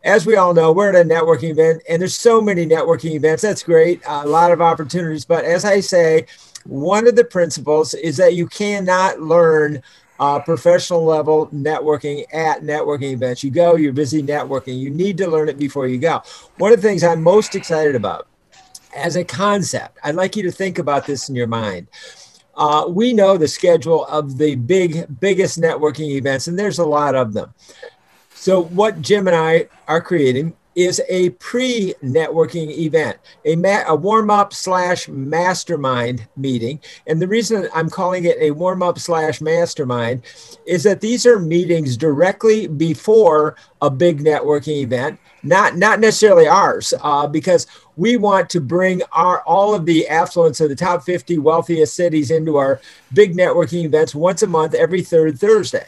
as we all know, we're at a networking event, and there's so many networking events. That's great, a lot of opportunities. But as I say, one of the principles is that you cannot learn professional level networking at networking events. You go, you're busy networking. You need to learn it before you go. One of the things I'm most excited about as a concept, I'd like you to think about this in your mind. We know the schedule of the biggest networking events, and there's a lot of them. So what Jim and I are creating is a pre-networking event, a warm-up / mastermind meeting. And the reason I'm calling it a warm-up / mastermind is that these are meetings directly before a big networking event, not necessarily ours, because we want to bring all of the affluence of the top 50 wealthiest cities into our big networking events once a month, every third Thursday.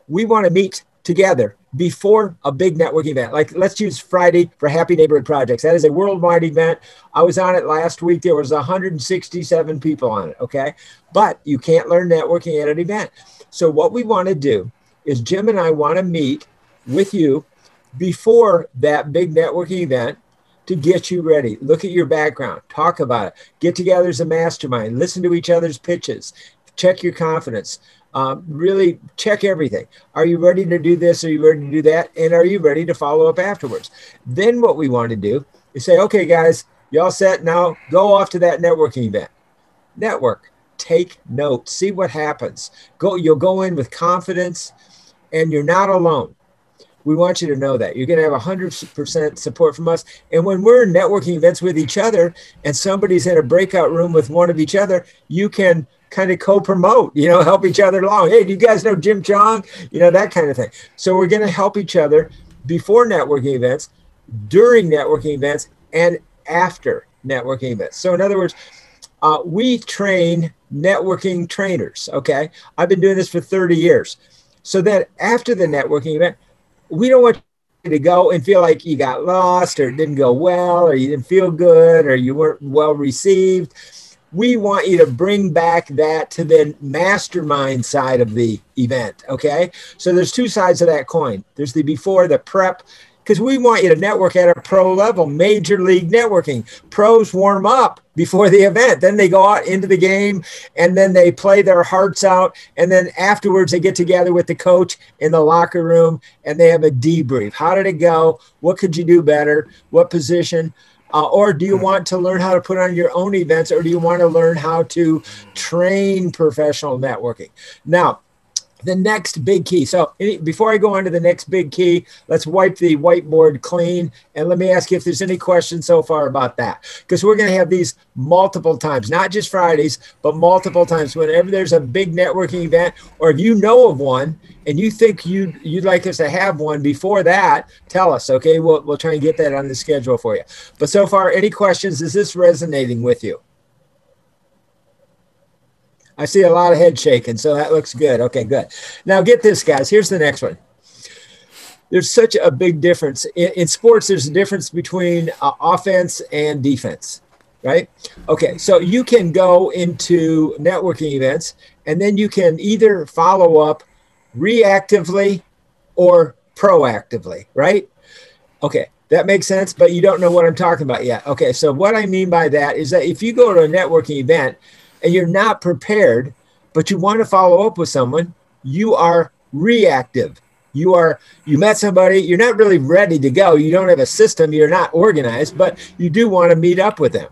We want to meet together before a big networking event. Like, let's use Friday for Happy Neighborhood Projects. That is a worldwide event. I was on it last week. There was 167 people on it, okay? But you can't learn networking at an event. So what we want to do is Jim and I want to meet with you before that big networking event to get you ready. Look at your background. Talk about it. Get together as a mastermind. Listen to each other's pitches. Check your confidence. Really check everything. Are you ready to do this? Are you ready to do that? And are you ready to follow up afterwards? Then what we want to do is say, okay, guys, y'all set now, go off to that networking event. Network, take notes, see what happens. You'll go in with confidence, and you're not alone. We want you to know that. You're going to have 100% support from us. And when we're in networking events with each other and somebody's in a breakout room with one of each other, you can kind of co-promote, help each other along. Hey, do you guys know Jim Chong? That kind of thing. So we're going to help each other before networking events, during networking events, and after networking events. So in other words, we train networking trainers, okay? I've been doing this for 30 years. So that after the networking event, we don't want you to go and feel like you got lost or it didn't go well or you didn't feel good or you weren't well received. We want you to bring back that to the mastermind side of the event, okay? So there's two sides of that coin. There's the before, the prep, because we want you to network at a pro level, major league networking. Pros warm up before the event. Then they go out into the game, and then they play their hearts out. And then afterwards, they get together with the coach in the locker room, and they have a debrief. How did it go? What could you do better? What position? Or do you want to learn how to put on your own events, or do you want to learn how to train professional networking? Now, the next big key. So before I go on to the next big key, let's wipe the whiteboard clean. And let me ask you if there's any questions so far about that. Because we're going to have these multiple times, not just Fridays, but multiple times. Whenever there's a big networking event, or if you know of one and you think you'd like us to have one before that, tell us, okay? We'll try and get that on the schedule for you. But so far, any questions? Is this resonating with you? I see a lot of head shaking, so that looks good. Okay, good. Now get this, guys. Here's the next one. There's such a big difference. In sports, there's a difference between offense and defense, right? Okay, so you can go into networking events, and then you can either follow up reactively or proactively, right? Okay, that makes sense, but you don't know what I'm talking about yet. Okay, so what I mean by that is that if you go to a networking event, and you're not prepared, but you want to follow up with someone, you are reactive. You met somebody, you're not really ready to go. You don't have a system, you're not organized, but you do want to meet up with them.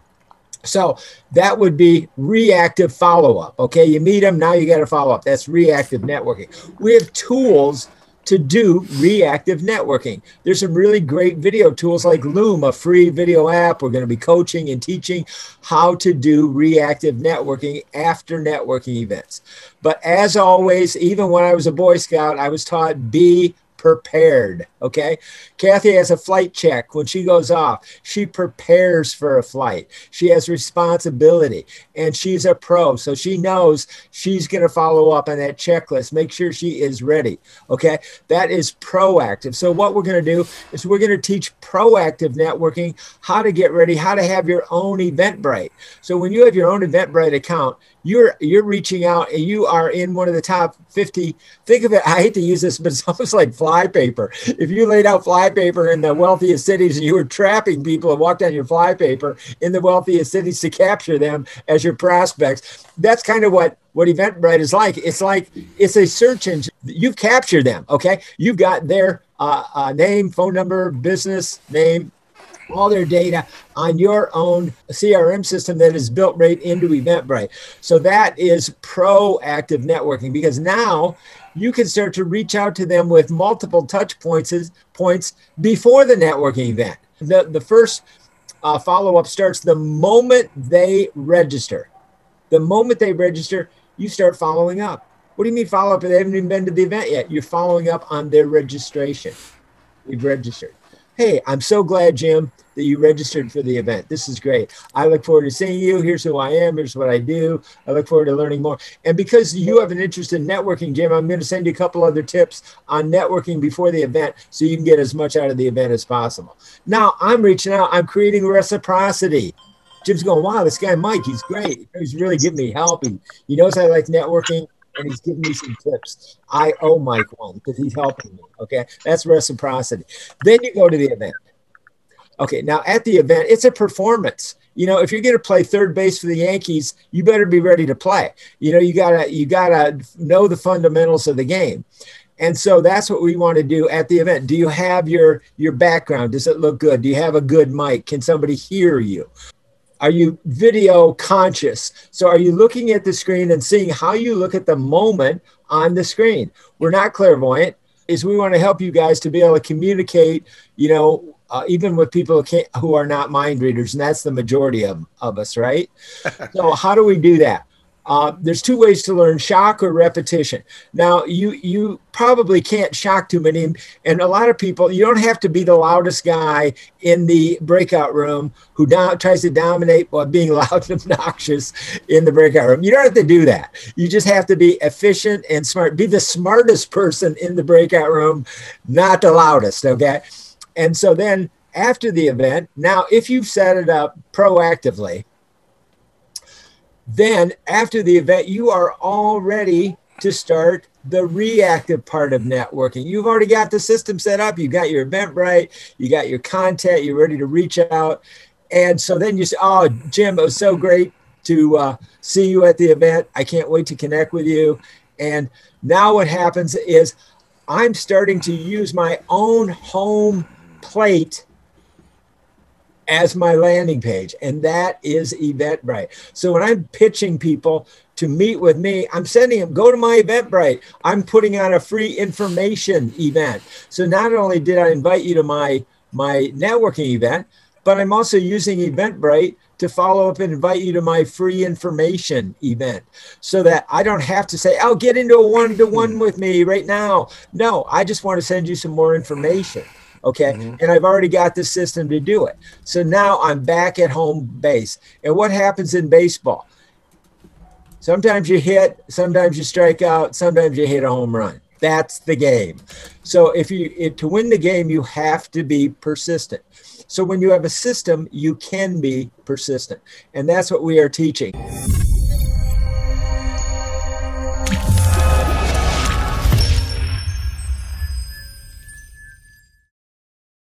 So that would be reactive follow-up. Okay, you meet them, now you got to follow up. That's reactive networking. We have tools to do reactive networking. There's some really great video tools like Loom, a free video app. We're going to be coaching and teaching how to do reactive networking after networking events. But as always, even when I was a Boy Scout, I was taught be prepared, okay? Kathy has a flight check when she goes off. She prepares for a flight. She has responsibility, and she's a pro, so she knows she's going to follow up on that checklist, make sure she is ready, okay? That is proactive. So what we're going to do is we're going to teach proactive networking, how to get ready, how to have your own Eventbrite. So when you have your own Eventbrite account, you're reaching out and you are in one of the top 50. Think of it, I hate to use this, but it's almost like flypaper. If you laid out flypaper in the wealthiest cities and you were trapping people and walked on your flypaper in the wealthiest cities to capture them as your prospects, that's kind of what Eventbrite is like. It's a search engine. You've captured them, okay? You've got their name, phone number, business name, all their data on your own CRM system that is built right into Eventbrite. So that is proactive networking, because now you can start to reach out to them with multiple touch points before the networking event. The first follow-up starts the moment they register. The moment they register, you start following up. What do you mean follow up? They haven't even been to the event yet. You're following up on their registration. We've registered. Hey, I'm so glad, Jim, that you registered for the event. This is great. I look forward to seeing you. Here's who I am. Here's what I do. I look forward to learning more. And because you have an interest in networking, Jim, I'm going to send you a couple other tips on networking before the event so you can get as much out of the event as possible. Now, I'm reaching out. I'm creating reciprocity. Jim's going, wow, this guy, Mike, he's great. He's really giving me help. He knows I like networking, and he's giving me some tips. I owe Mike one because he's helping me, okay? That's reciprocity. Then you go to the event. Okay, now at the event, it's a performance. You know, if you're going to play third base for the Yankees, you better be ready to play. You know, you gotta know the fundamentals of the game. And so that's what we want to do at the event. Do you have your background? Does it look good? Do you have a good mic? Can somebody hear you? Are you video conscious? So are you looking at the screen and seeing how you look at the moment on the screen? We're not clairvoyant. We want to help you guys to be able to communicate, you know, even with people who are not mind readers, and that's the majority of us, right? So how do we do that? There's two ways to learn: shock or repetition. Now, you probably can't shock too many, and a lot of people, you don't have to be the loudest guy in the breakout room who tries to dominate by being loud and obnoxious in the breakout room. You don't have to do that. You just have to be efficient and smart. Be the smartest person in the breakout room, not the loudest, okay? And so then after the event, now if you've set it up proactively, then after the event, you are all ready to start the reactive part of networking. You've already got the system set up. You got your Eventbrite, you got your content, you're ready to reach out. And so then you say, oh, Jim, it was so great to see you at the event. I can't wait to connect with you. And now what happens is I'm starting to use my own home plate as my landing page, and that is Eventbrite. So when I'm pitching people to meet with me, I'm sending them, go to my Eventbrite. I'm putting on a free information event. So not only did I invite you to my networking event, but I'm also using Eventbrite to follow up and invite you to my free information event, so that I don't have to say, oh, get into a one-to-one with me right now. No, I just want to send you some more information. Okay. And I've already got the system to do it. So now I'm back at home base. And what happens in baseball? Sometimes you hit, sometimes you strike out, sometimes you hit a home run. That's the game. So to win the game, you have to be persistent. So when you have a system, you can be persistent. And that's what we are teaching.